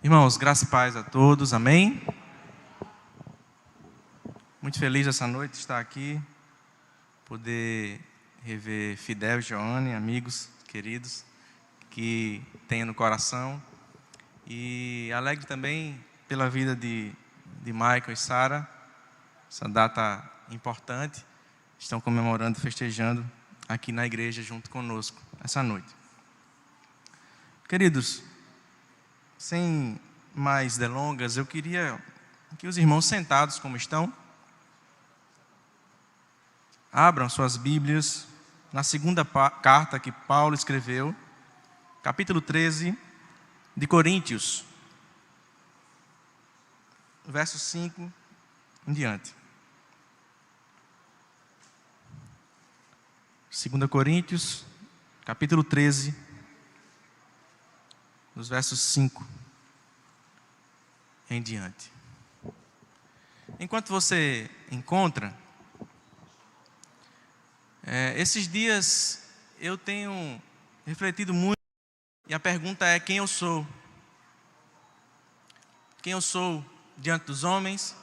Irmãos, graça e paz a todos, amém? Muito feliz essa noite de estar aqui, poder rever Fidel e Joane, amigos queridos, que tenho no coração. E alegre também pela vida de Michael e Sara, essa data importante, estão comemorando e festejando aqui na igreja junto conosco, essa noite. Queridos, sem mais delongas, eu queria que os irmãos sentados como estão, abram suas Bíblias na segunda carta que Paulo escreveu, capítulo 13 de Coríntios, verso 5 em diante. 2 Coríntios, capítulo 13, dos versos 5 em diante. Enquanto você encontra, esses dias eu tenho refletido muito, e a pergunta é: quem eu sou? Quem eu sou diante dos homens?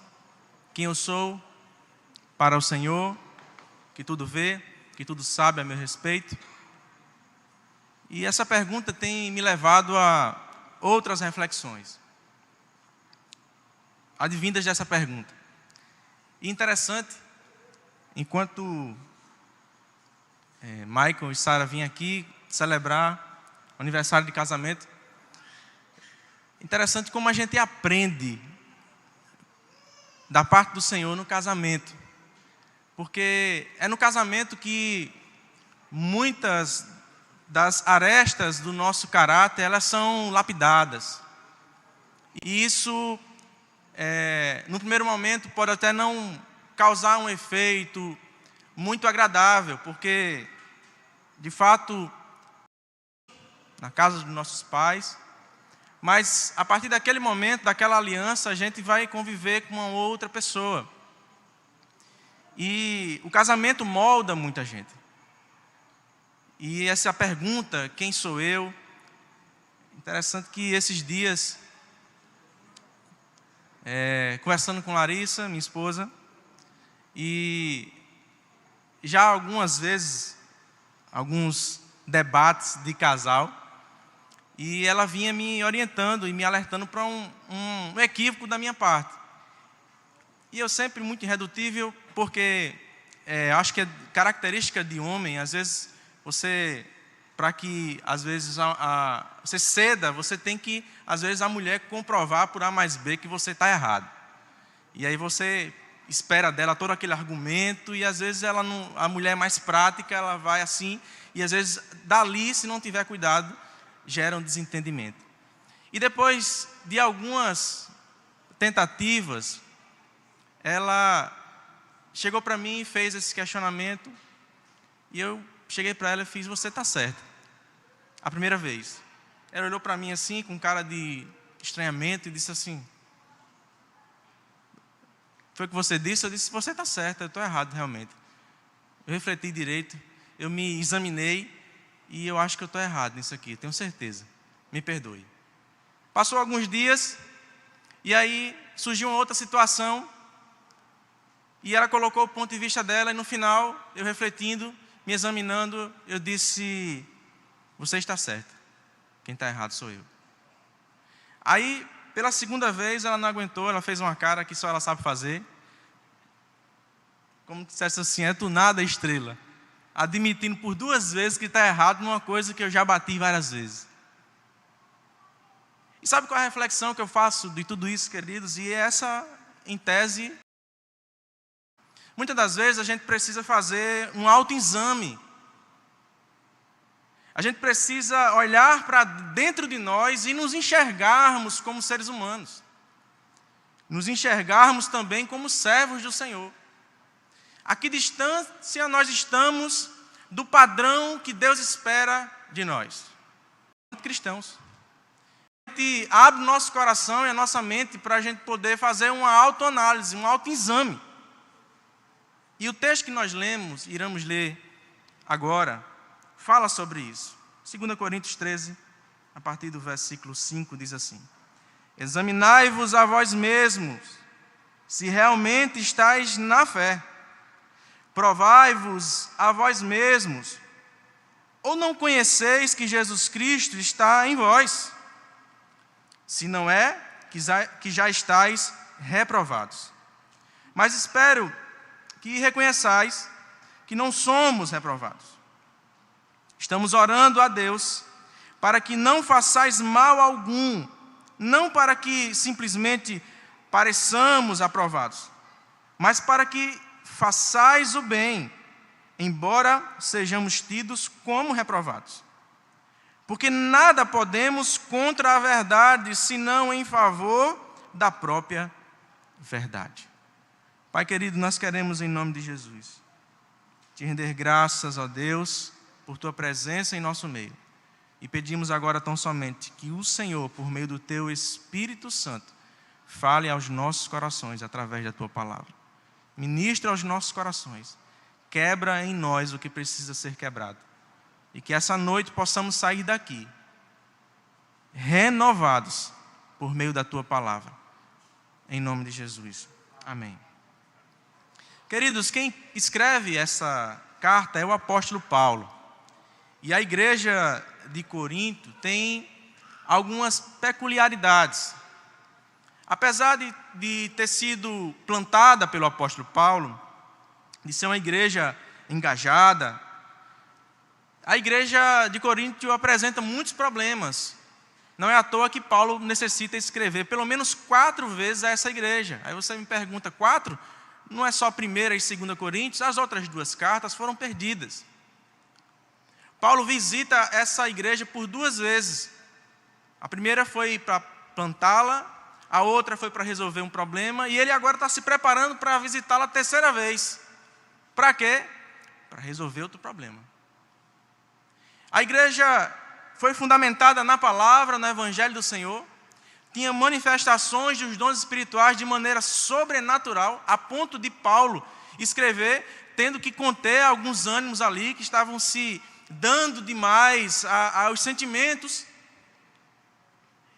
Quem eu sou para o Senhor, que tudo vê, que tudo sabe a meu respeito? E essa pergunta tem me levado a outras reflexões, advindas dessa pergunta. E interessante, enquanto Michael e Sara vinham aqui celebrar o aniversário de casamento, interessante como a gente aprende da parte do Senhor no casamento. Porque é no casamento que muitas das arestas do nosso caráter, elas são lapidadas. E isso, no primeiro momento, pode até não causar um efeito muito agradável, porque, de fato, na casa dos nossos pais, mas a partir daquele momento, daquela aliança, a gente vai conviver com uma outra pessoa. E o casamento molda muita gente. E essa pergunta, quem sou eu? Interessante que esses dias, conversando com Larissa, minha esposa, e já algumas vezes, alguns debates de casal, e ela vinha me orientando e me alertando para um equívoco da minha parte. E eu sempre muito irredutível, porque acho que é característica de homem, às vezes você, para que às vezes você ceda, você tem que, às vezes, a mulher comprovar por A mais B que você está errado. E aí você espera dela todo aquele argumento, e às vezes a mulher é mais prática, ela vai assim, e às vezes dali, se não tiver cuidado, gera um desentendimento. E depois de algumas tentativas, ela chegou para mim e fez esse questionamento, e eu cheguei para ela e fiz: você está certa. A primeira vez. Ela olhou para mim assim, com cara de estranhamento, e disse assim: foi o que você disse? Eu disse: você está certa, eu estou errado realmente. Eu refleti direito, eu me examinei, e eu acho que eu estou errado nisso aqui, tenho certeza. Me perdoe. Passou alguns dias, e aí surgiu uma outra situação, e ela colocou o ponto de vista dela, e no final, eu refletindo, me examinando, eu disse: você está certa, quem está errado sou eu. Aí, pela segunda vez, ela não aguentou, ela fez uma cara que só ela sabe fazer, como se dissesse assim: é tu nada, estrela, admitindo por duas vezes que está errado numa coisa que eu já bati várias vezes. E sabe qual é a reflexão que eu faço de tudo isso, queridos? E essa, em tese, muitas das vezes a gente precisa fazer um autoexame. A gente precisa olhar para dentro de nós e nos enxergarmos como seres humanos. Nos enxergarmos também como servos do Senhor. A que distância nós estamos do padrão que Deus espera de nós, cristãos? A gente abre o nosso coração e a nossa mente para a gente poder fazer uma autoanálise, um autoexame. E o texto que nós lemos, iremos ler agora, fala sobre isso. 2 Coríntios 13, a partir do versículo 5, diz assim: Examinai-vos a vós mesmos, se realmente estáis na fé. Provai-vos a vós mesmos, ou não conheceis que Jesus Cristo está em vós? Se não é, que já estáis reprovados. Mas espero que reconheçais que não somos reprovados. Estamos orando a Deus para que não façais mal algum, não para que simplesmente pareçamos aprovados, mas para que façais o bem, embora sejamos tidos como reprovados. Porque nada podemos contra a verdade, senão em favor da própria verdade. Pai querido, nós queremos, em nome de Jesus, te render graças, ó Deus, por tua presença em nosso meio. E pedimos agora tão somente que o Senhor, por meio do teu Espírito Santo, fale aos nossos corações através da tua palavra. Ministra aos nossos corações. Quebra em nós o que precisa ser quebrado. E que essa noite possamos sair daqui renovados por meio da tua palavra. Em nome de Jesus. Amém. Queridos, quem escreve essa carta é o apóstolo Paulo. E a igreja de Corinto tem algumas peculiaridades. Apesar de ter sido plantada pelo apóstolo Paulo, de ser uma igreja engajada, a igreja de Corinto apresenta muitos problemas. Não é à toa que Paulo necessita escrever pelo menos 4 vezes a essa igreja. Aí você me pergunta, 4? Não é só 1ª e 2ª Coríntios, as outras 2 cartas foram perdidas. Paulo visita essa igreja por 2 vezes. A primeira foi para plantá-la, a outra foi para resolver um problema, e ele agora está se preparando para visitá-la a 3ª vez. Para quê? Para resolver outro problema. A igreja foi fundamentada na palavra, no evangelho do Senhor, tinha manifestações dos dons espirituais de maneira sobrenatural, a ponto de Paulo escrever, tendo que conter alguns ânimos ali que estavam se dando demais aos sentimentos,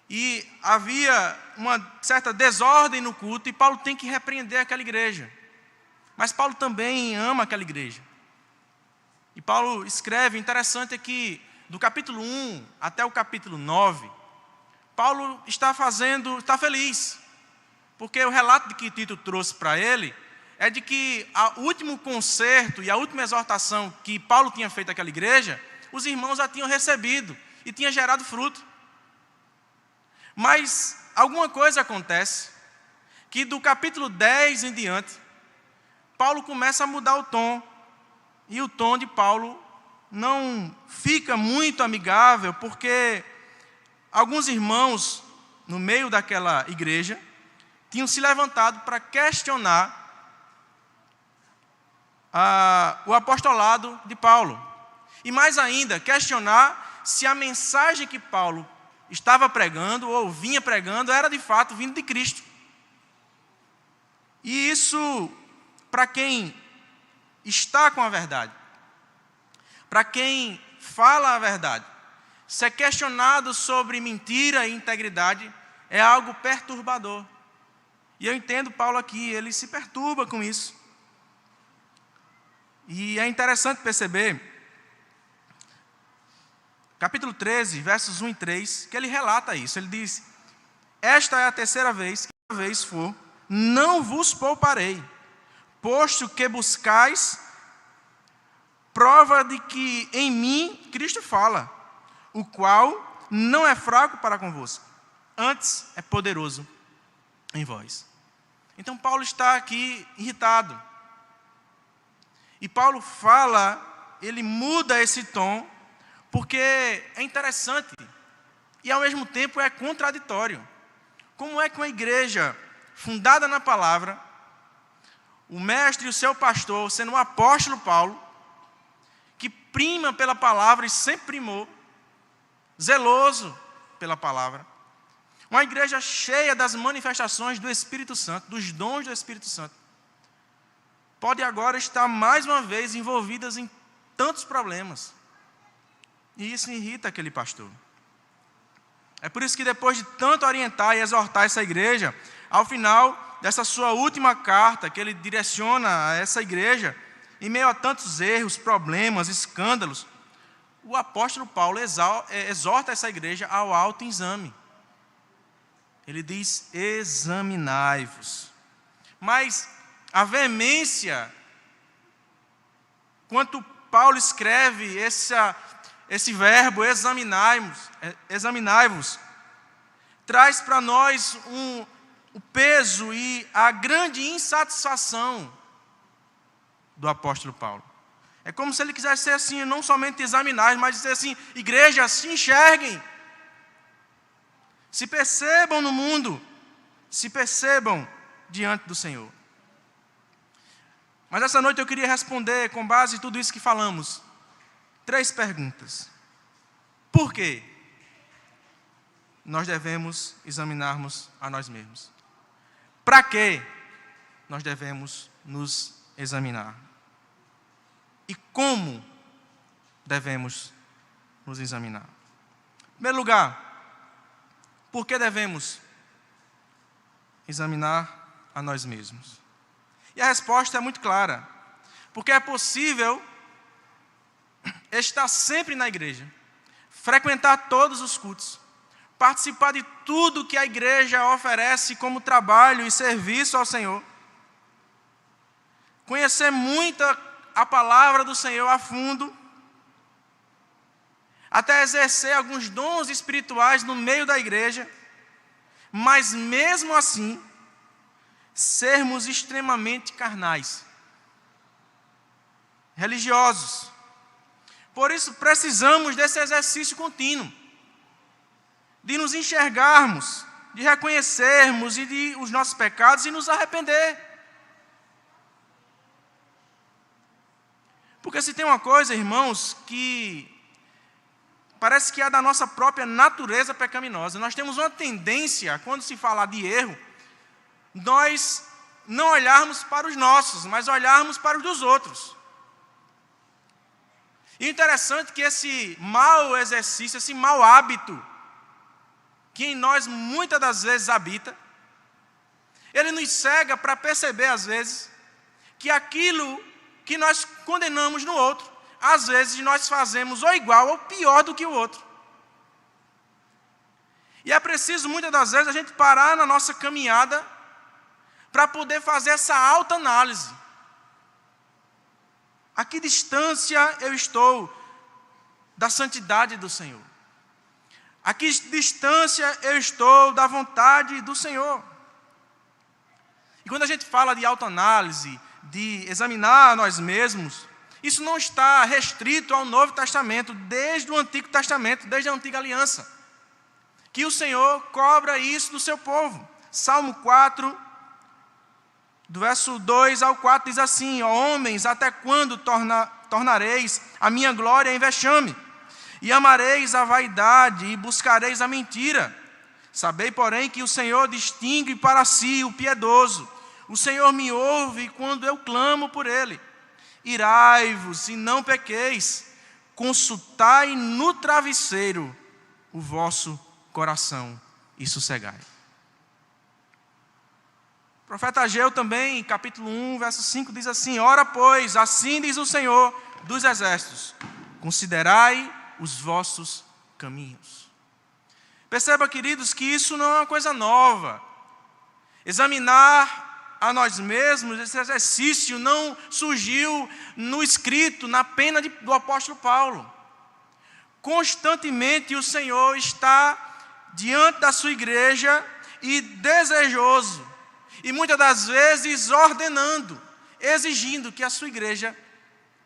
e havia uma certa desordem no culto, e Paulo tem que repreender aquela igreja. Mas Paulo também ama aquela igreja. E Paulo escreve, interessante é que do capítulo 1 até o capítulo 9, Paulo está feliz, porque o relato que Tito trouxe para ele é de que o último concerto e a última exortação que Paulo tinha feito àquela igreja, os irmãos já tinham recebido e tinha gerado fruto. Mas alguma coisa acontece, que do capítulo 10 em diante, Paulo começa a mudar o tom, e o tom de Paulo não fica muito amigável, porque alguns irmãos, no meio daquela igreja, tinham se levantado para questionar o apostolado de Paulo. E mais ainda, questionar se a mensagem que Paulo estava pregando, ou vinha pregando, era de fato vindo de Cristo. E isso, para quem está com a verdade, para quem fala a verdade, ser questionado sobre mentira e integridade é algo perturbador. E eu entendo Paulo aqui, ele se perturba com isso. E é interessante perceber, capítulo 13, versos 1 e 3, que ele relata isso. Ele diz: esta é a 3ª vez, que a vez for, não vos pouparei, posto que buscais prova de que em mim Cristo fala, o qual não é fraco para convosco, antes é poderoso em vós. Então Paulo está aqui irritado. E Paulo fala, ele muda esse tom, porque é interessante e ao mesmo tempo é contraditório. Como é que uma igreja fundada na palavra, o mestre e o seu pastor, sendo o apóstolo Paulo, que prima pela palavra e sempre primou, zeloso pela palavra, uma igreja cheia das manifestações do Espírito Santo, dos dons do Espírito Santo, pode agora estar mais uma vez envolvidas em tantos problemas. E isso irrita aquele pastor. É por isso que depois de tanto orientar e exortar essa igreja, ao final dessa sua última carta que ele direciona a essa igreja, em meio a tantos erros, problemas, escândalos, o apóstolo Paulo exorta essa igreja ao autoexame. Ele diz: examinai-vos. Mas a veemência, quanto Paulo escreve esse verbo, examinai-vos, traz para nós o peso e a grande insatisfação do apóstolo Paulo. É como se ele quisesse ser assim, não somente examinar, mas dizer assim: igreja, se enxerguem, se percebam no mundo, se percebam diante do Senhor. Mas essa noite eu queria responder, com base em tudo isso que falamos, 3 perguntas. Por quê nós devemos examinarmos a nós mesmos? Para que nós devemos nos examinar? E como devemos nos examinar? Em primeiro lugar, por que devemos examinar a nós mesmos? E a resposta é muito clara. Porque é possível estar sempre na igreja, frequentar todos os cultos, participar de tudo que a igreja oferece como trabalho e serviço ao Senhor, conhecer muito a palavra do Senhor a fundo, até exercer alguns dons espirituais no meio da igreja, mas mesmo assim, sermos extremamente carnais, religiosos. Por isso precisamos desse exercício contínuo, de nos enxergarmos, de reconhecermos os nossos pecados e nos arrepender. Porque se tem uma coisa, irmãos, que parece que é da nossa própria natureza pecaminosa, nós temos uma tendência, quando se fala de erro, nós não olharmos para os nossos, mas olharmos para os dos outros. E interessante que esse mau exercício, esse mau hábito, que em nós muitas das vezes habita, ele nos cega para perceber às vezes, que aquilo que nós condenamos no outro, às vezes nós fazemos ou igual ou pior do que o outro. E é preciso muitas das vezes a gente parar na nossa caminhada para poder fazer essa autoanálise. A que distância eu estou da santidade do Senhor? A que distância eu estou da vontade do Senhor? E quando a gente fala de autoanálise, de examinar nós mesmos, isso não está restrito ao Novo Testamento, desde o Antigo Testamento, desde a Antiga Aliança, que o Senhor cobra isso do seu povo. Salmo 4, do verso 2 ao 4, diz assim: ó homens, até quando tornareis a minha glória em vexame? E amareis a vaidade e buscareis a mentira? Sabei, porém, que o Senhor distingue para si o piedoso. O Senhor me ouve quando eu clamo por ele. Irai-vos e não pequeis. Consultai no travesseiro o vosso coração e sossegai. O profeta Ageu também, capítulo 1, verso 5, diz assim: ora, pois, assim diz o Senhor dos exércitos, considerai os vossos caminhos. Perceba, queridos, que isso não é uma coisa nova. Examinar a nós mesmos, esse exercício não surgiu no escrito, na pena do apóstolo Paulo. Constantemente o Senhor está diante da sua igreja e desejoso, e muitas das vezes ordenando, exigindo que a sua igreja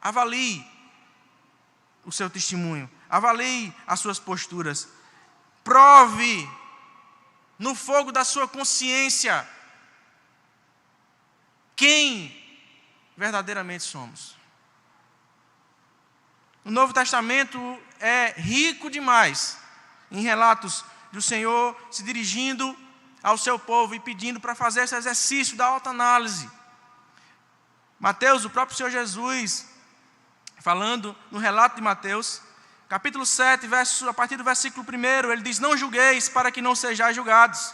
avalie o seu testemunho, avalie as suas posturas, prove no fogo da sua consciência quem verdadeiramente somos. O Novo Testamento é rico demais em relatos do Senhor se dirigindo ao seu povo e pedindo para fazer esse exercício da autoanálise. Mateus, o próprio Senhor Jesus, falando no relato de Mateus, capítulo 7, a partir do versículo 1, ele diz: não julgueis para que não sejais julgados,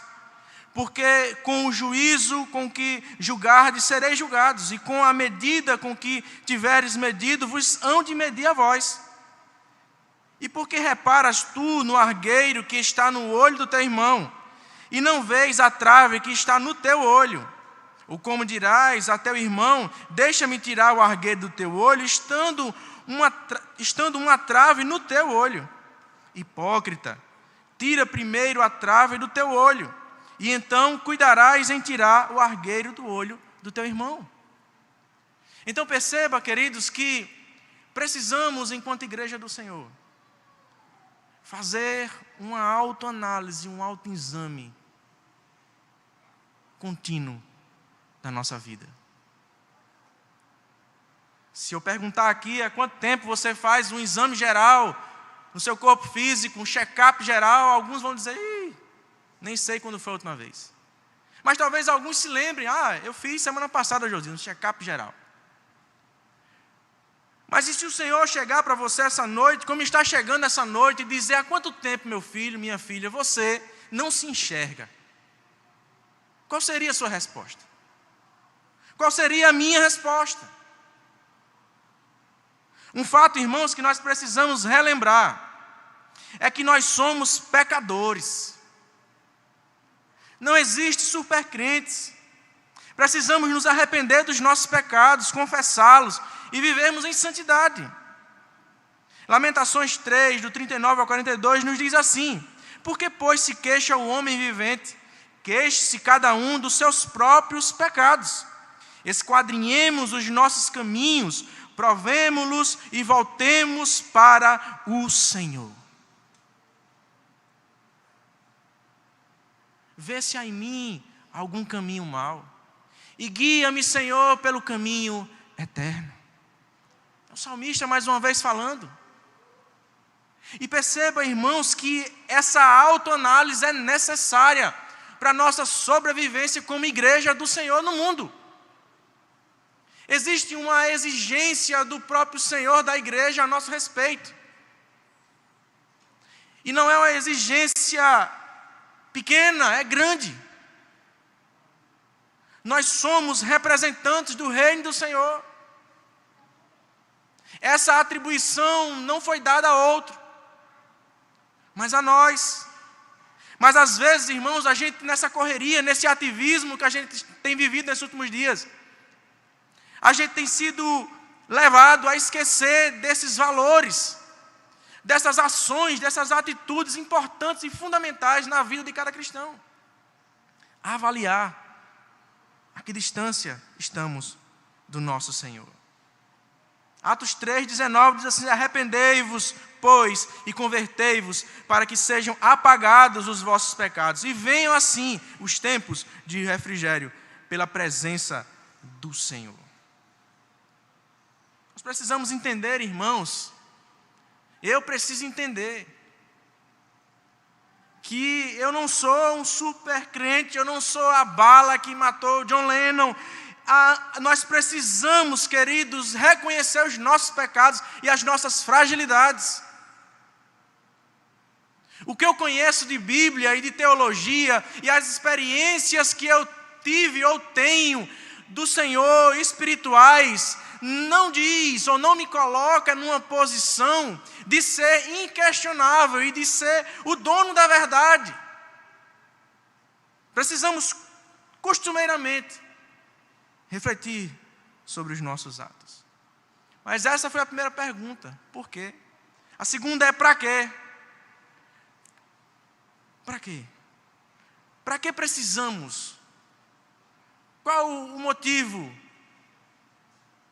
porque com o juízo com que julgardes sereis julgados, e com a medida com que tiveres medido, vos hão de medir a vós. E por que reparas tu no argueiro que está no olho do teu irmão, e não vês a trave que está no teu olho? Ou como dirás a teu irmão: deixa-me tirar o argueiro do teu olho, estando uma trave no teu olho? Hipócrita, tira primeiro a trave do teu olho, e então cuidarás em tirar o argueiro do olho do teu irmão. Então perceba, queridos, que precisamos, enquanto igreja do Senhor, fazer uma autoanálise, um autoexame contínuo da nossa vida. Se eu perguntar aqui há quanto tempo você faz um exame geral no seu corpo físico, um check-up geral, alguns vão dizer: nem sei quando foi a última vez. Mas talvez alguns se lembrem: eu fiz semana passada, Josias, um check-up geral. Mas e se o Senhor chegar para você essa noite, como está chegando essa noite, e dizer: há quanto tempo, meu filho, minha filha, você não se enxerga? Qual seria a sua resposta? Qual seria a minha resposta? Um fato, irmãos, que nós precisamos relembrar é que nós somos pecadores. Não existe supercrentes. Precisamos nos arrepender dos nossos pecados, confessá-los e vivermos em santidade. Lamentações 3, do 39 ao 42, nos diz assim: porque, pois, se queixa o homem vivente, queixe-se cada um dos seus próprios pecados. Esquadrinhemos os nossos caminhos, provemo-los e voltemos para o Senhor. Vê se há em mim algum caminho mau, e guia-me, Senhor, pelo caminho eterno. O salmista mais uma vez falando. E perceba, irmãos, que essa autoanálise é necessária para a nossa sobrevivência como igreja do Senhor no mundo. Existe uma exigência do próprio Senhor da igreja a nosso respeito. E não é uma exigência pequena, é grande. Nós somos representantes do reino do Senhor. Essa atribuição não foi dada a outro, mas a nós. Mas às vezes, irmãos, a gente nessa correria, nesse ativismo que a gente tem vivido nesses últimos dias, a gente tem sido levado a esquecer desses valores, dessas ações, dessas atitudes importantes e fundamentais na vida de cada cristão. Avaliar a que distância estamos do nosso Senhor. Atos 3,19 diz assim: arrependei-vos, pois, e convertei-vos, para que sejam apagados os vossos pecados, e venham assim os tempos de refrigério pela presença do Senhor. Nós precisamos entender, irmãos, eu preciso entender, que eu não sou um super crente, eu não sou a bala que matou John Lennon. Nós precisamos, queridos, reconhecer os nossos pecados e as nossas fragilidades. O que eu conheço de Bíblia e de teologia e as experiências que eu tive ou tenho do Senhor espirituais não diz ou não me coloca numa posição de ser inquestionável e de ser o dono da verdade. Precisamos costumeiramente refletir sobre os nossos atos. Mas essa foi a primeira pergunta: por quê? A segunda é: para quê? Para quê? Para que precisamos? Qual o motivo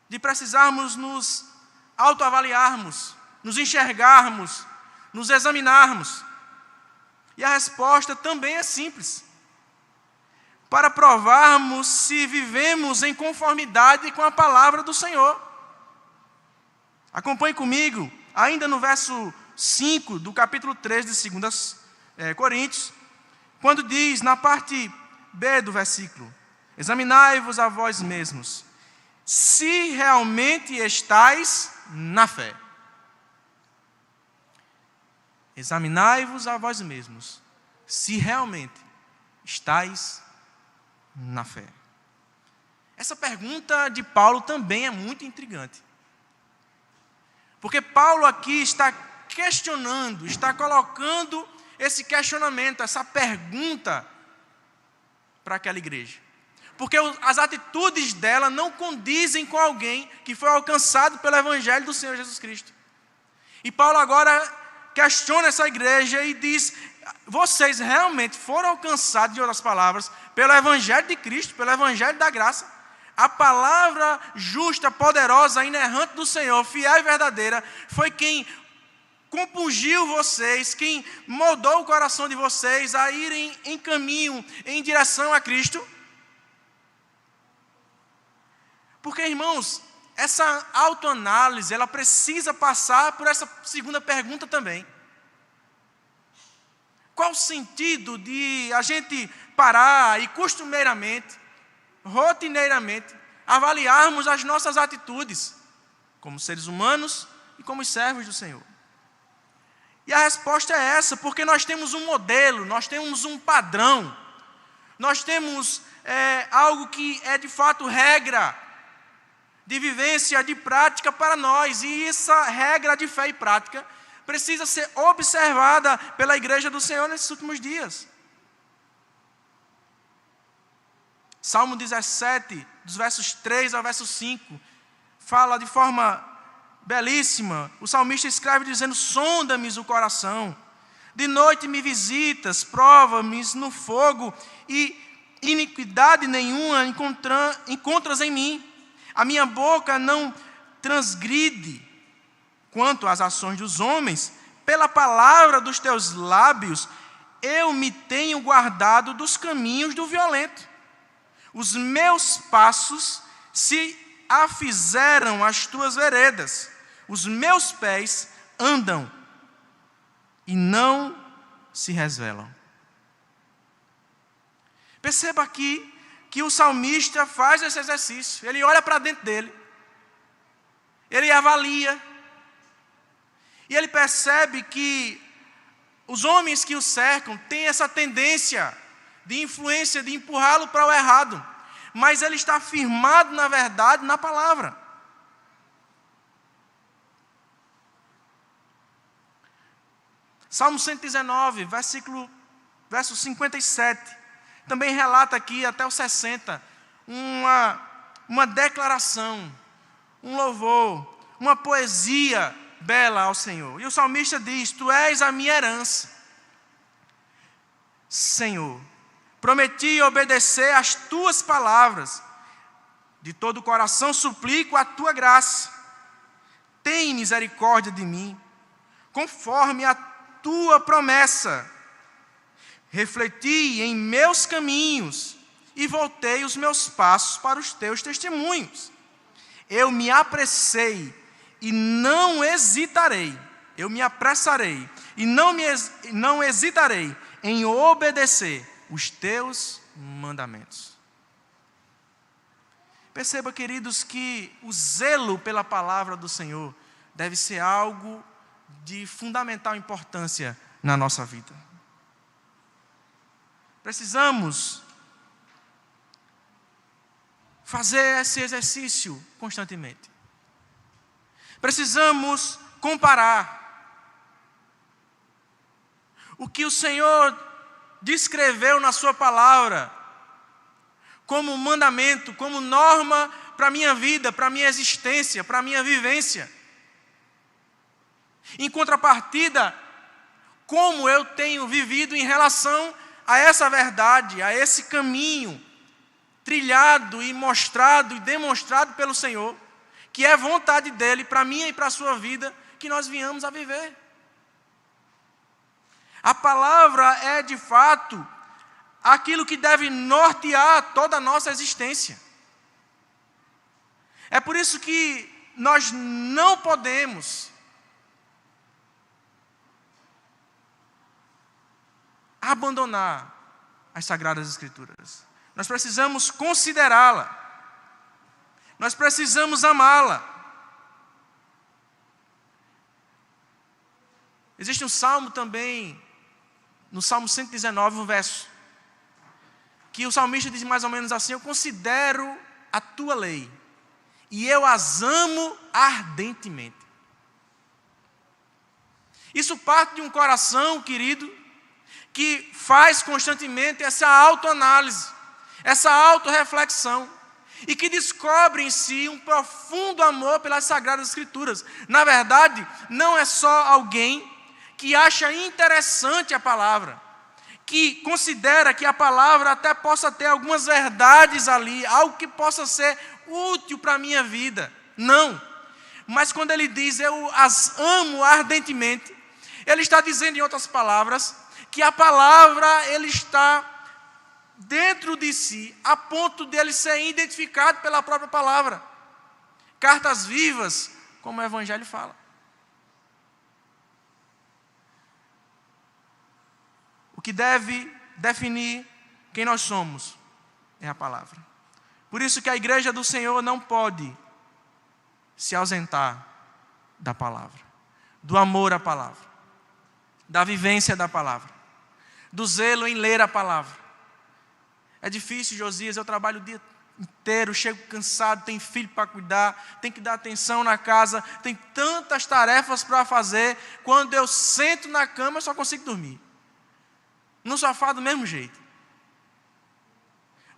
de precisarmos nos autoavaliarmos, nos enxergarmos, nos examinarmos? E a resposta também é simples: para provarmos se vivemos em conformidade com a palavra do Senhor. Acompanhe comigo, ainda no verso 5 do capítulo 3 de 2 Coríntios, quando diz, na parte B do versículo: examinai-vos a vós mesmos, se realmente estáis na fé. examinai-vos a vós mesmos, se realmente estáis na fé. Essa pergunta de Paulo também é muito intrigante. Porque Paulo aqui está questionando, está colocando esse questionamento, essa pergunta para aquela igreja. Porque as atitudes dela não condizem com alguém que foi alcançado pelo Evangelho do Senhor Jesus Cristo. E Paulo agora questiona essa igreja e diz: vocês realmente foram alcançados, de outras palavras, pelo Evangelho de Cristo, pelo Evangelho da graça? A palavra justa, poderosa, inerrante do Senhor, fiel e verdadeira, foi quem compungiu vocês, quem moldou o coração de vocês a irem em caminho, em direção a Cristo? Porque, irmãos, essa autoanálise, ela precisa passar por essa segunda pergunta também. Qual o sentido de a gente parar e costumeiramente, rotineiramente, avaliarmos as nossas atitudes como seres humanos e como servos do Senhor? E a resposta é essa: porque nós temos um modelo, nós temos um padrão, nós temos algo que é de fato regra de vivência, de prática para nós, e essa regra de fé e prática precisa ser observada pela igreja do Senhor nesses últimos dias. Salmo 17, dos versos 3 ao verso 5, fala de forma belíssima. O salmista escreve dizendo: sonda-me o coração, de noite me visitas, prova-me no fogo, e iniquidade nenhuma encontras em mim. A minha boca não transgride quanto às ações dos homens, pela palavra dos teus lábios eu me tenho guardado dos caminhos do violento. Os meus passos se afizeram às tuas veredas, os meus pés andam e não se resvelam. Perceba aqui que o salmista faz esse exercício. Ele olha para dentro dele, ele avalia, e ele percebe que os homens que o cercam têm essa tendência de influência, de empurrá-lo para o errado, mas ele está firmado na verdade, na palavra. Salmo 119, verso 57, também relata aqui até o 60, uma declaração, um louvor, uma poesia bela ao Senhor. E o salmista diz: tu és a minha herança, Senhor. Prometi obedecer às tuas palavras, de todo o coração suplico a tua graça. Tem misericórdia de mim, conforme a tua promessa. Refleti em meus caminhos e voltei os meus passos para os teus testemunhos. Eu me apressei e não hesitarei. Eu me apressarei e não hesitarei em obedecer os teus mandamentos. Perceba, queridos, que o zelo pela palavra do Senhor deve ser algo de fundamental importância na nossa vida. Precisamos fazer esse exercício constantemente. Precisamos comparar o que o Senhor descreveu na sua palavra como mandamento, como norma para a minha vida, para a minha existência, para a minha vivência. Em contrapartida, como eu tenho vivido em relação a essa verdade, a esse caminho trilhado e mostrado e demonstrado pelo Senhor, que é vontade dEle para a minha e para a sua vida, que nós venhamos a viver. A palavra é, de fato, aquilo que deve nortear toda a nossa existência. É por isso que nós não podemos abandonar as Sagradas Escrituras. Nós precisamos considerá-la. Nós precisamos amá-la. Existe um salmo também, no Salmo 119, um verso, que o salmista diz mais ou menos assim: eu considero a tua lei, e eu as amo ardentemente. Isso parte de um coração, querido, que faz constantemente essa autoanálise, essa autorreflexão, e que descobre em si um profundo amor pelas Sagradas Escrituras. Na verdade, não é só alguém que acha interessante a palavra, que considera que a palavra até possa ter algumas verdades ali, algo que possa ser útil para a minha vida. Não. Mas quando ele diz, eu as amo ardentemente, ele está dizendo, em outras palavras, que a palavra, ele está dentro de si, a ponto de ele ser identificado pela própria palavra. Cartas vivas, como o Evangelho fala. O que deve definir quem nós somos é a palavra. Por isso que a igreja do Senhor não pode se ausentar da palavra, do amor à palavra, da vivência da palavra, do zelo em ler a palavra. É difícil, Josias, eu trabalho o dia inteiro, chego cansado, tenho filho para cuidar, tenho que dar atenção na casa, tem tantas tarefas para fazer. Quando eu sento na cama, eu só consigo dormir. No sofá do mesmo jeito.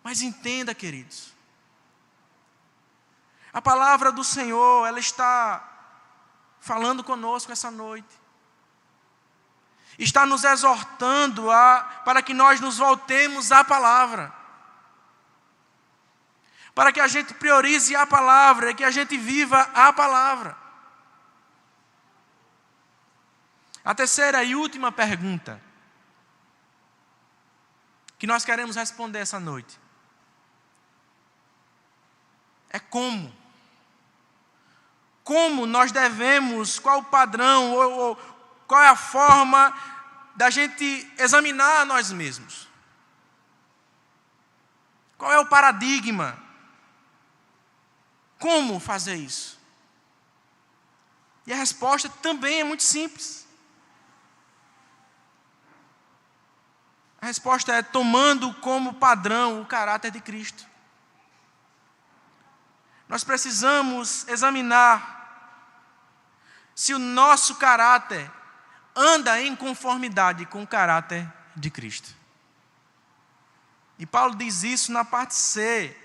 Mas entenda, queridos, a palavra do Senhor, ela está falando conosco essa noite. Está nos exortando para que nós nos voltemos à palavra. Para que a gente priorize a palavra, que a gente viva a palavra. A terceira e última pergunta que nós queremos responder essa noite é como? Como nós devemos, qual o padrão, ou qual é a forma da gente examinar a nós mesmos? Qual é o paradigma? Como fazer isso? E a resposta também é muito simples. A resposta é tomando como padrão o caráter de Cristo. Nós precisamos examinar se o nosso caráter anda em conformidade com o caráter de Cristo. E Paulo diz isso na parte C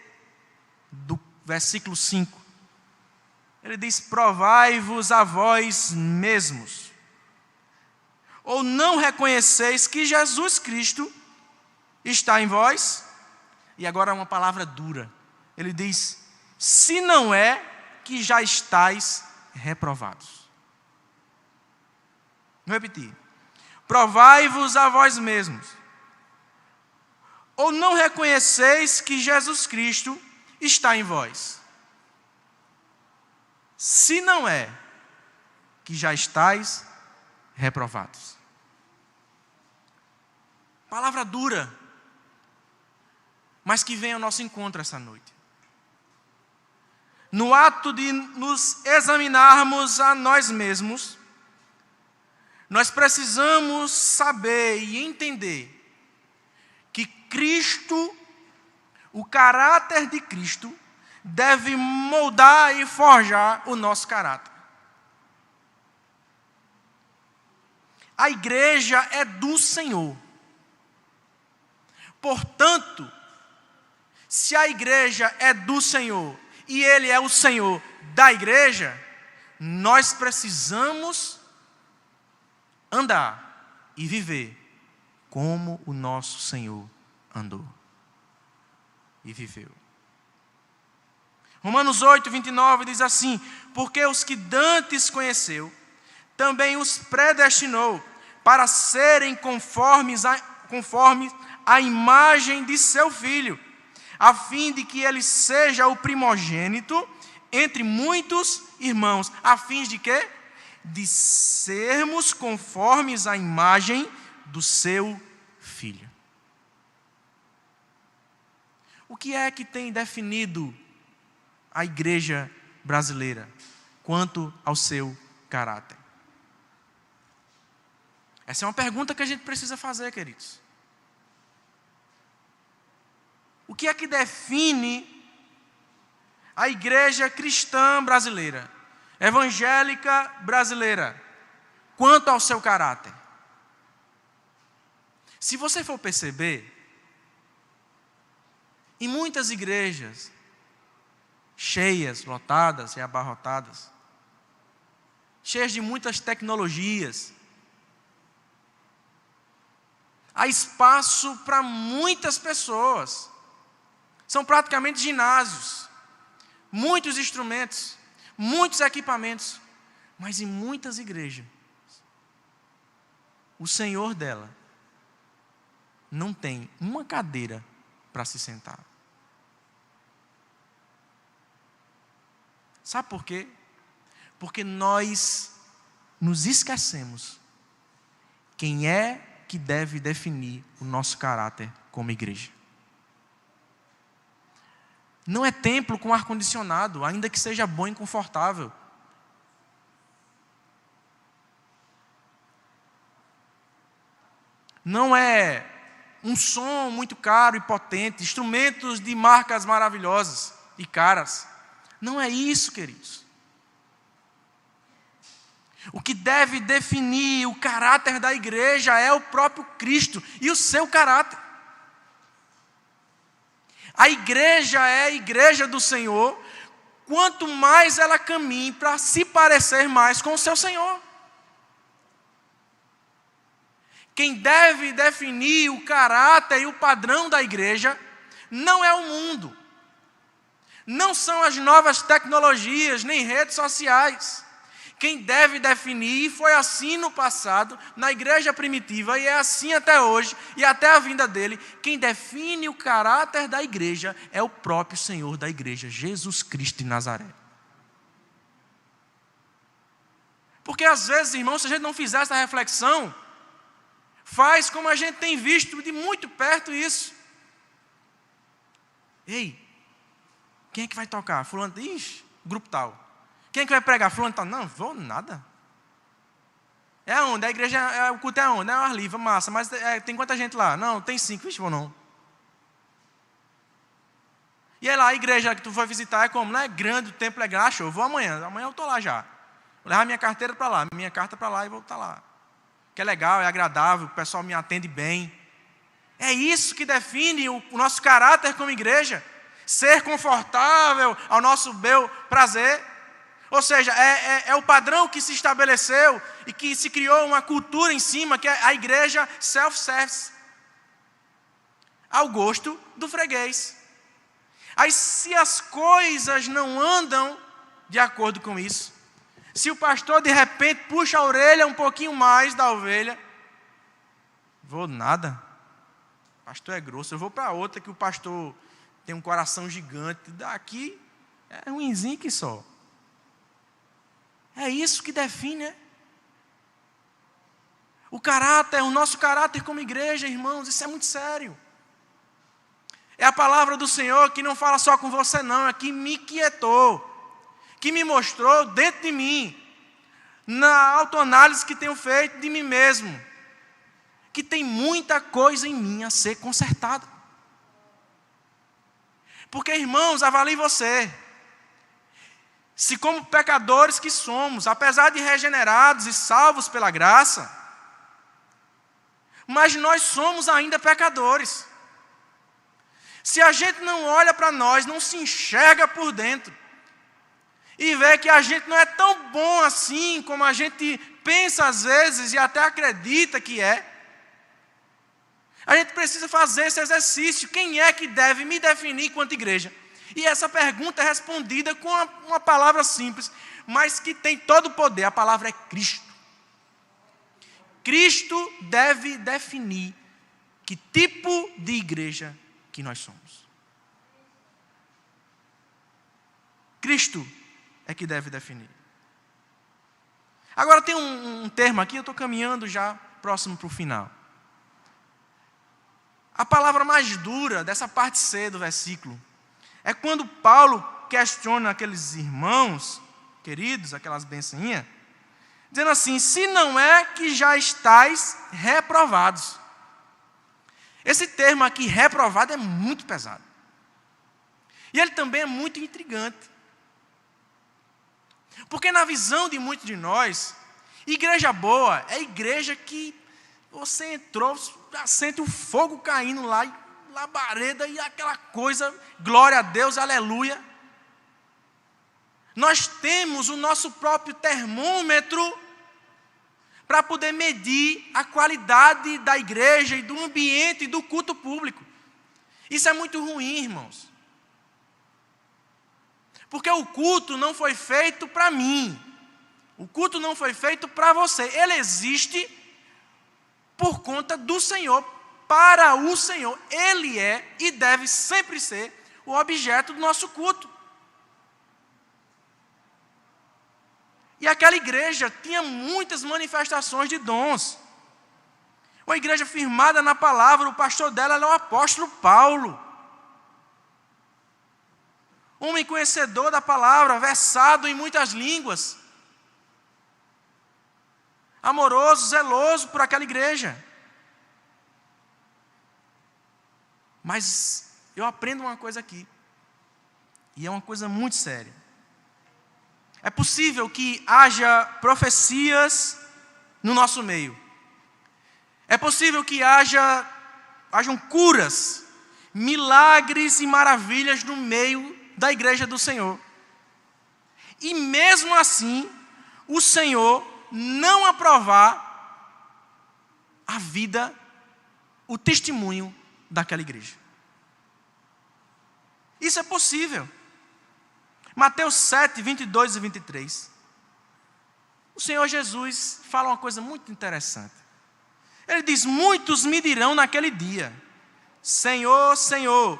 do versículo 5. Ele diz: provai-vos a vós mesmos. Ou não reconheceis que Jesus Cristo está em vós? E agora uma palavra dura. Ele diz: se não é que já estáis reprovados. Vou repetir. Provai-vos a vós mesmos. Ou não reconheceis que Jesus Cristo está em vós? Se não é que já estáis reprovados. Palavra dura, mas que vem ao nosso encontro essa noite. No ato de nos examinarmos a nós mesmos, nós precisamos saber e entender que Cristo, o caráter de Cristo, deve moldar e forjar o nosso caráter. A igreja é do Senhor. Portanto, se a igreja é do Senhor e Ele é o Senhor da igreja, nós precisamos andar e viver como o nosso Senhor andou e viveu. Romanos 8, 29 diz assim: porque os que dantes conheceu, também os predestinou para serem conforme a imagem de seu Filho, a fim de que ele seja o primogênito entre muitos irmãos. A fim de quê? De sermos conformes à imagem do seu Filho. O que é que tem definido a igreja brasileira quanto ao seu caráter? Essa é uma pergunta que a gente precisa fazer, queridos. O que é que define a igreja cristã brasileira, evangélica brasileira, quanto ao seu caráter? Se você for perceber, em muitas igrejas, cheias, lotadas e abarrotadas, cheias de muitas tecnologias, há espaço para muitas pessoas. São praticamente ginásios, muitos instrumentos, muitos equipamentos, mas em muitas igrejas, o Senhor dela não tem uma cadeira para se sentar. Sabe por quê? Porque nós nos esquecemos quem é que deve definir o nosso caráter como igreja. Não é templo com ar-condicionado, ainda que seja bom e confortável. Não é um som muito caro e potente, instrumentos de marcas maravilhosas e caras. Não é isso, queridos. O que deve definir o caráter da igreja é o próprio Cristo e o seu caráter. A igreja é a igreja do Senhor, quanto mais ela caminhe para se parecer mais com o seu Senhor. Quem deve definir o caráter e o padrão da igreja não é o mundo, não são as novas tecnologias, nem redes sociais. Quem deve definir, e foi assim no passado, na igreja primitiva, e é assim até hoje, e até a vinda dele, quem define o caráter da igreja é o próprio Senhor da igreja, Jesus Cristo de Nazaré. Porque às vezes, irmãos, se a gente não fizer essa reflexão, faz como a gente tem visto de muito perto isso. Ei, quem é que vai tocar? Fulano, ixi, grupo tal. Quem é que vai pregar? Fulano tal. Não, vou nada. É onde? A igreja, o culto é onde? É o ar livre, massa. Mas tem quanta gente lá? Não, tem 5. Vixe, vou não. E é lá, a igreja que tu foi visitar é como? Não é grande, o templo é grande. Eu vou amanhã. Amanhã eu estou lá já. Vou levar minha carteira para lá, minha carta para lá e vou estar lá. Que é legal, é agradável, o pessoal me atende bem. É isso que define o nosso caráter como igreja. Ser confortável ao nosso bel prazer. Ou seja, é o padrão que se estabeleceu e que se criou uma cultura em cima, que é a igreja self-service. Ao gosto do freguês. Aí se as coisas não andam de acordo com isso, se o pastor de repente puxa a orelha um pouquinho mais da ovelha, vou nada. O pastor é grosso, eu vou para outra que o pastor tem um coração gigante. Daqui é ruinzinho que só. É isso que define, né? O caráter, o nosso caráter como igreja, irmãos, isso é muito sério. É a palavra do Senhor que não fala só com você não, é que me quietou, que me mostrou dentro de mim, na autoanálise que tenho feito de mim mesmo, que tem muita coisa em mim a ser consertada. Porque, irmãos, avalie você. Se como pecadores que somos, apesar de regenerados e salvos pela graça, mas nós somos ainda pecadores. Se a gente não olha para nós, não se enxerga por dentro, e vê que a gente não é tão bom assim como a gente pensa às vezes e até acredita que é, a gente precisa fazer esse exercício. Quem é que deve me definir enquanto igreja? E essa pergunta é respondida com uma palavra simples, mas que tem todo o poder. A palavra é Cristo. Cristo deve definir que tipo de igreja que nós somos. Cristo é que deve definir. Agora tem um termo aqui, eu estou caminhando já próximo para o final. A palavra mais dura dessa parte C do versículo é quando Paulo questiona aqueles irmãos queridos, aquelas bençãinhas, dizendo assim: se não é que já estáis reprovados. Esse termo aqui, reprovado, é muito pesado. E ele também é muito intrigante. Porque na visão de muitos de nós, igreja boa é igreja que você entrou, já sente o fogo caindo lá, e labareda e aquela coisa, glória a Deus, aleluia. Nós temos o nosso próprio termômetro para poder medir a qualidade da igreja e do ambiente e do culto público. Isso é muito ruim, irmãos. Porque o culto não foi feito para mim. O culto não foi feito para você. Ele existe por conta do Senhor, para o Senhor. Ele é e deve sempre ser o objeto do nosso culto. E aquela igreja tinha muitas manifestações de dons. Uma igreja firmada na palavra, o pastor dela era o apóstolo Paulo. Homem conhecedor da palavra, versado em muitas línguas. Amoroso, zeloso por aquela igreja. Mas eu aprendo uma coisa aqui. E é uma coisa muito séria. É possível que haja profecias no nosso meio. É possível que hajam curas, milagres e maravilhas no meio da igreja do Senhor. E mesmo assim, o Senhor não aprovar a vida, o testemunho daquela igreja. Isso é possível. Mateus 7, 22 e 23. O Senhor Jesus fala uma coisa muito interessante. Ele diz: muitos me dirão naquele dia: Senhor, Senhor,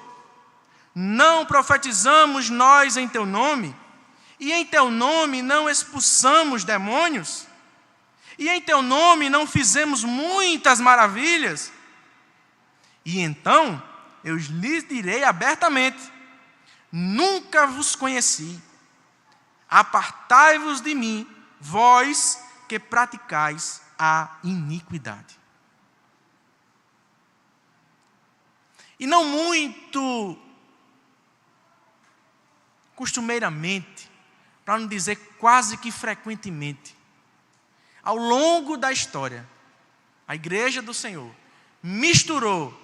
não profetizamos nós em teu nome? E em teu nome não expulsamos demônios? E em teu nome não fizemos muitas maravilhas? E então eu lhes direi abertamente: nunca vos conheci. Apartai-vos de mim, vós que praticais a iniquidade. E não muito costumeiramente, para não dizer quase que frequentemente, ao longo da história, a igreja do Senhor misturou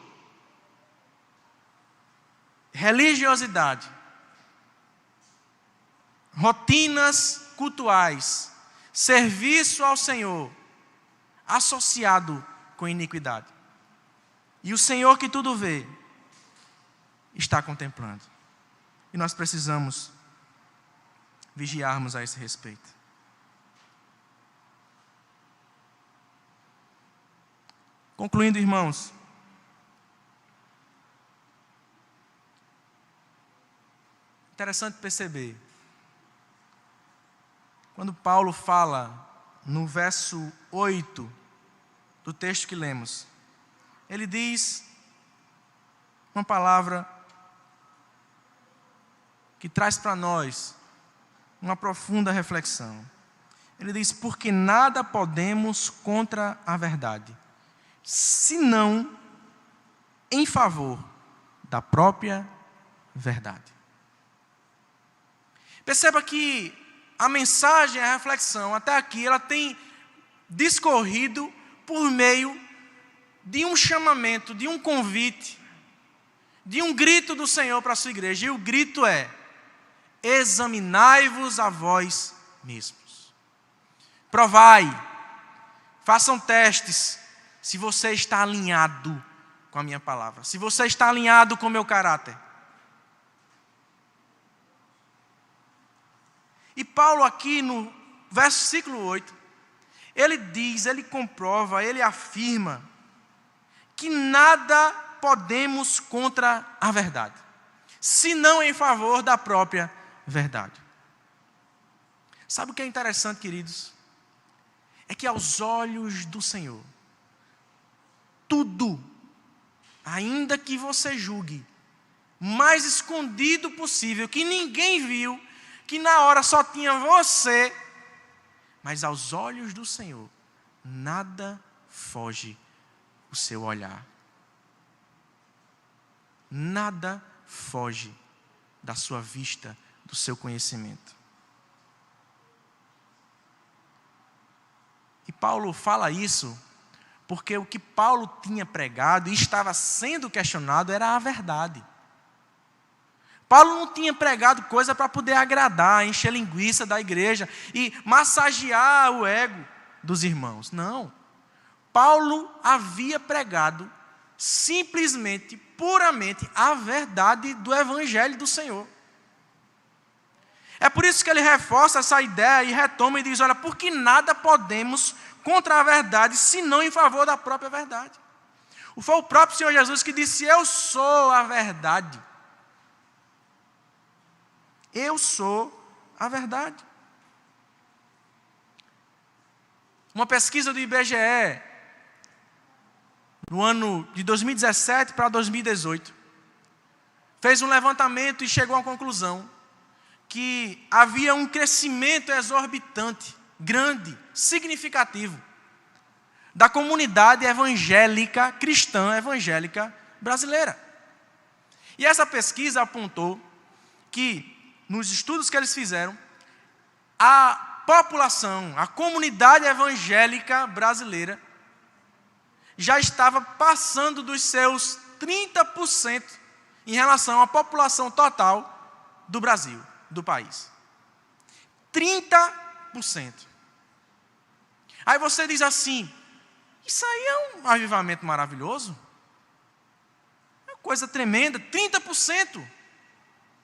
religiosidade, rotinas cultuais, serviço ao Senhor, associado com iniquidade. E o Senhor que tudo vê, está contemplando. E nós precisamos vigiarmos a esse respeito. Concluindo, irmãos, interessante perceber, quando Paulo fala no verso 8 do texto que lemos, ele diz uma palavra que traz para nós uma profunda reflexão. Ele diz: porque nada podemos contra a verdade, senão em favor da própria verdade. Perceba que a mensagem, a reflexão, até aqui, ela tem discorrido por meio de um chamamento, de um convite, de um grito do Senhor para a sua igreja. E o grito é: examinai-vos a vós mesmos. Provai, façam testes, se você está alinhado com a minha palavra, se você está alinhado com o meu caráter. E Paulo aqui no versículo 8, ele diz, ele comprova, ele afirma que nada podemos contra a verdade, senão em favor da própria verdade. Sabe o que é interessante, queridos? É que aos olhos do Senhor, tudo, ainda que você julgue, mais escondido possível, que ninguém viu, que na hora só tinha você, Mas aos olhos do Senhor, nada foge o seu olhar. Nada foge da sua vista, do seu conhecimento. E Paulo fala isso porque o que Paulo tinha pregado e estava sendo questionado era a verdade. Paulo não tinha pregado coisa para poder agradar, encher linguiça da igreja e massagear o ego dos irmãos. Não. Paulo havia pregado simplesmente, puramente, a verdade do Evangelho do Senhor. É por isso que ele reforça essa ideia e retoma e diz, olha, porque nada podemos contra a verdade, senão em favor da própria verdade. Foi o próprio Senhor Jesus que disse, eu sou a verdade. Eu sou a verdade. Uma pesquisa do IBGE, no ano de 2017 para 2018, fez um levantamento e chegou à conclusão que havia um crescimento exorbitante, grande, significativo, da comunidade evangélica, cristã evangélica brasileira. E essa pesquisa apontou que, nos estudos que eles fizeram, a população, a comunidade evangélica brasileira, já estava passando dos seus 30% em relação à população total do Brasil, do país. 30%. Aí você diz assim, isso aí é um avivamento maravilhoso? É uma coisa tremenda, 30%.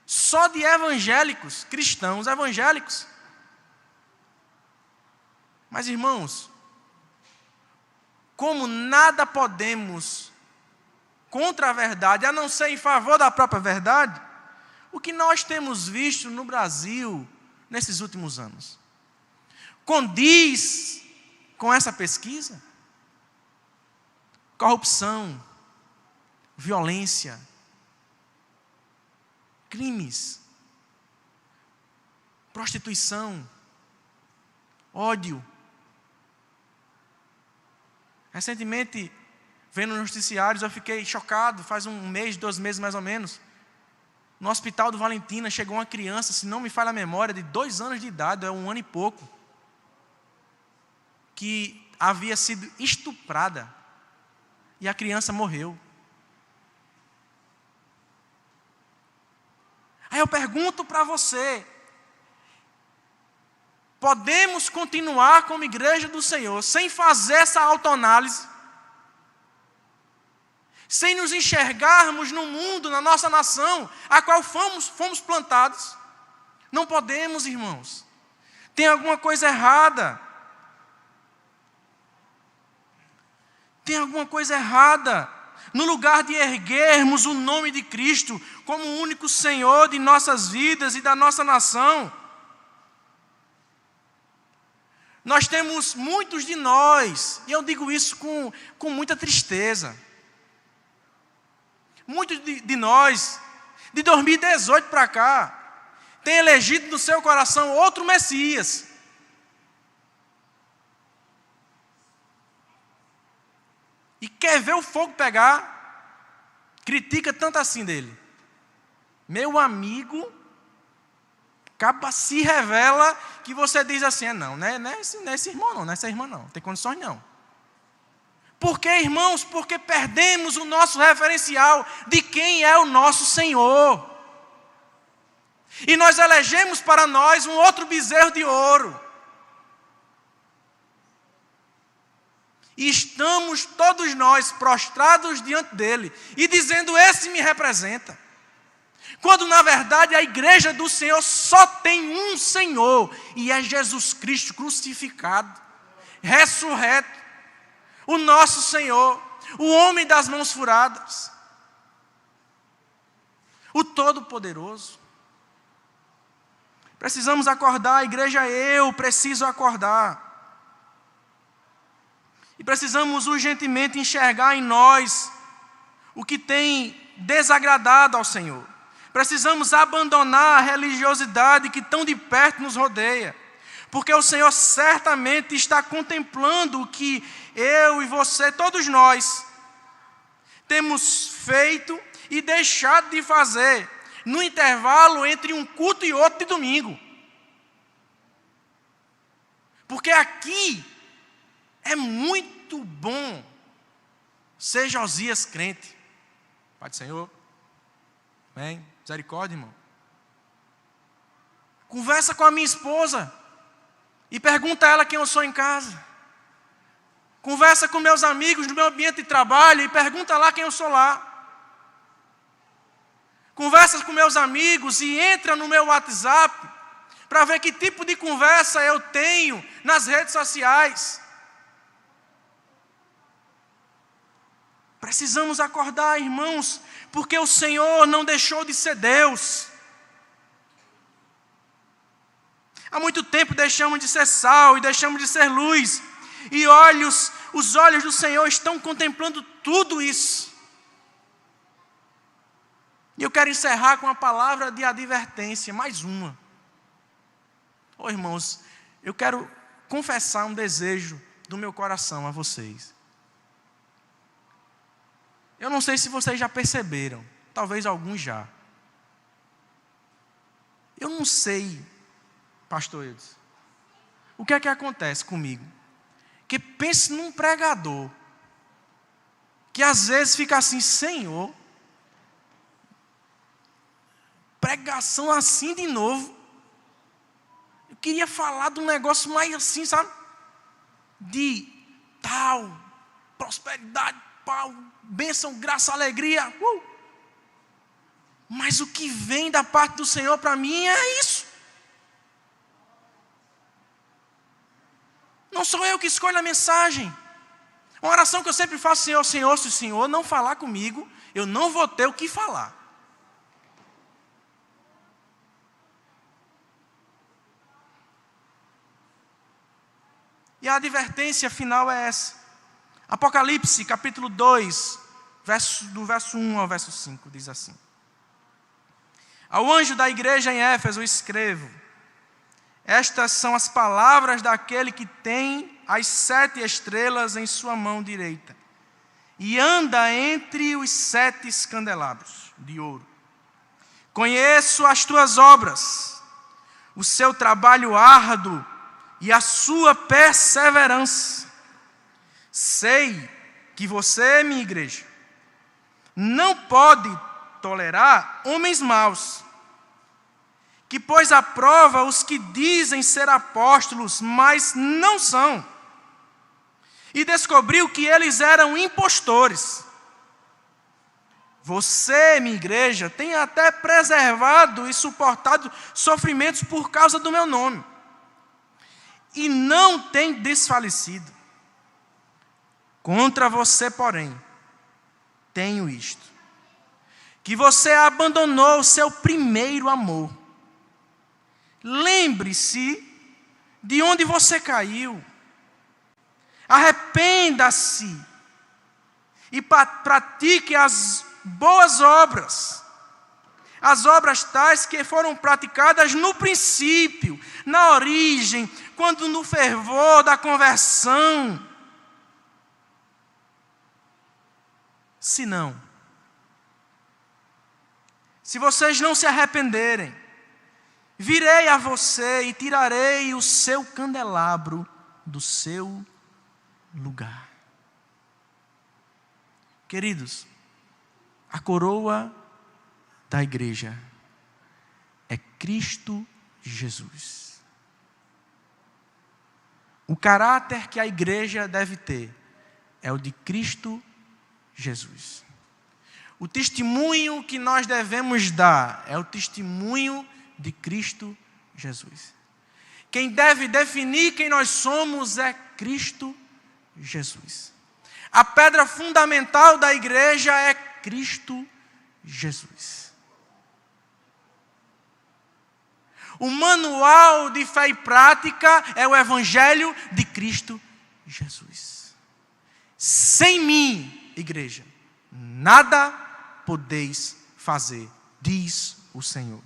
Só de evangélicos, cristãos evangélicos. Mas irmãos, como nada podemos contra a verdade, a não ser em favor da própria verdade, o que nós temos visto no Brasil nesses últimos anos condiz com essa pesquisa? Corrupção, violência, crimes, prostituição, ódio. Recentemente, vendo nos noticiários, eu fiquei chocado, faz 1 mês, 2 meses mais ou menos. No Hospital do Valentina chegou uma criança, se não me falha a memória, de 2 anos de idade, é 1 ano e pouco, que havia sido estuprada e a criança morreu. Aí eu pergunto para você, podemos continuar como igreja do Senhor sem fazer essa autoanálise? Sem nos enxergarmos no mundo, na nossa nação, a qual fomos plantados? Não podemos, irmãos. Tem alguma coisa errada. Tem alguma coisa errada. No lugar de erguermos o nome de Cristo como o único Senhor de nossas vidas e da nossa nação, nós temos muitos de nós, e eu digo isso com muita tristeza, muitos de nós, de 2018 para cá, têm elegido no seu coração outro Messias. E quer ver o fogo pegar, critica tanto assim dele. Meu amigo, acaba se revela que você diz assim, não é esse irmão não, não é essa irmã não tem condições não. Por que, irmãos? Porque perdemos o nosso referencial de quem é o nosso Senhor. E nós elegemos para nós um outro bezerro de ouro. E estamos todos nós prostrados diante dele e dizendo, esse me representa. Quando na verdade a igreja do Senhor só tem um Senhor, e é Jesus Cristo crucificado, ressurreto, o nosso Senhor, o homem das mãos furadas, o Todo-Poderoso. Precisamos acordar, a igreja, eu preciso acordar. E precisamos urgentemente enxergar em nós o que tem desagradado ao Senhor. Precisamos abandonar a religiosidade que tão de perto nos rodeia. porque o Senhor certamente está contemplando o que eu e você, todos nós, temos feito e deixado de fazer no intervalo entre um culto e outro de domingo. Porque aqui é muito bom ser Josias crente. Pai do Senhor. Amém? Misericórdia, irmão. Conversa com a minha esposa e pergunta a ela quem eu sou em casa. Conversa com meus amigos no meu ambiente de trabalho e pergunta lá quem eu sou lá. Conversa com meus amigos e entra no meu WhatsApp para ver que tipo de conversa eu tenho nas redes sociais. Precisamos acordar, irmãos, porque o Senhor não deixou de ser Deus. Há muito tempo deixamos de ser sal e deixamos de ser luz. E os olhos do Senhor estão contemplando tudo isso. E eu quero encerrar com uma palavra de advertência, mais uma. Irmãos, eu quero confessar um desejo do meu coração a vocês. Eu não sei se vocês já perceberam, talvez alguns já. Eu não sei, pastor Eudes, o que é que acontece comigo? Que pense num pregador, que às vezes fica assim, Senhor, pregação assim de novo. Eu queria falar de um negócio mais assim, sabe? De tal, prosperidade, pau, bênção, graça, alegria. Mas o que vem da parte do Senhor para mim é isso. Não sou eu que escolho a mensagem. Uma oração que eu sempre faço, Senhor, Senhor, se o Senhor não falar comigo, eu não vou ter o que falar. E a advertência final é essa. Apocalipse, capítulo 2, do verso 1 ao verso 5, diz assim. Ao anjo da igreja em Éfeso escrevo: estas são as palavras daquele que tem as 7 estrelas em sua mão direita e anda entre os 7 candelabros de ouro. Conheço as tuas obras, o seu trabalho árduo e a sua perseverança. Sei que você, minha igreja, não pode tolerar homens maus, que pôs à prova os que dizem ser apóstolos, mas não são, e descobriu que eles eram impostores. Você, minha igreja, tem até preservado e suportado sofrimentos por causa do meu nome, e não tem desfalecido. Contra você, porém, tenho isto: que você abandonou o seu primeiro amor. Lembre-se de onde você caiu. Arrependa-se e pratique as boas obras. As obras tais que foram praticadas no princípio, na origem, quando no fervor da conversão. Se não, se vocês não se arrependerem, virei a você e tirarei o seu candelabro do seu lugar. Queridos, a coroa da igreja é Cristo Jesus. O caráter que a igreja deve ter é o de Cristo Jesus. O testemunho que nós devemos dar é o testemunho de Cristo Jesus. Quem deve definir quem nós somos é Cristo Jesus. A pedra fundamental da igreja é Cristo Jesus. O manual de fé e prática é o Evangelho de Cristo Jesus. Sem mim, igreja, nada podeis fazer, diz o Senhor.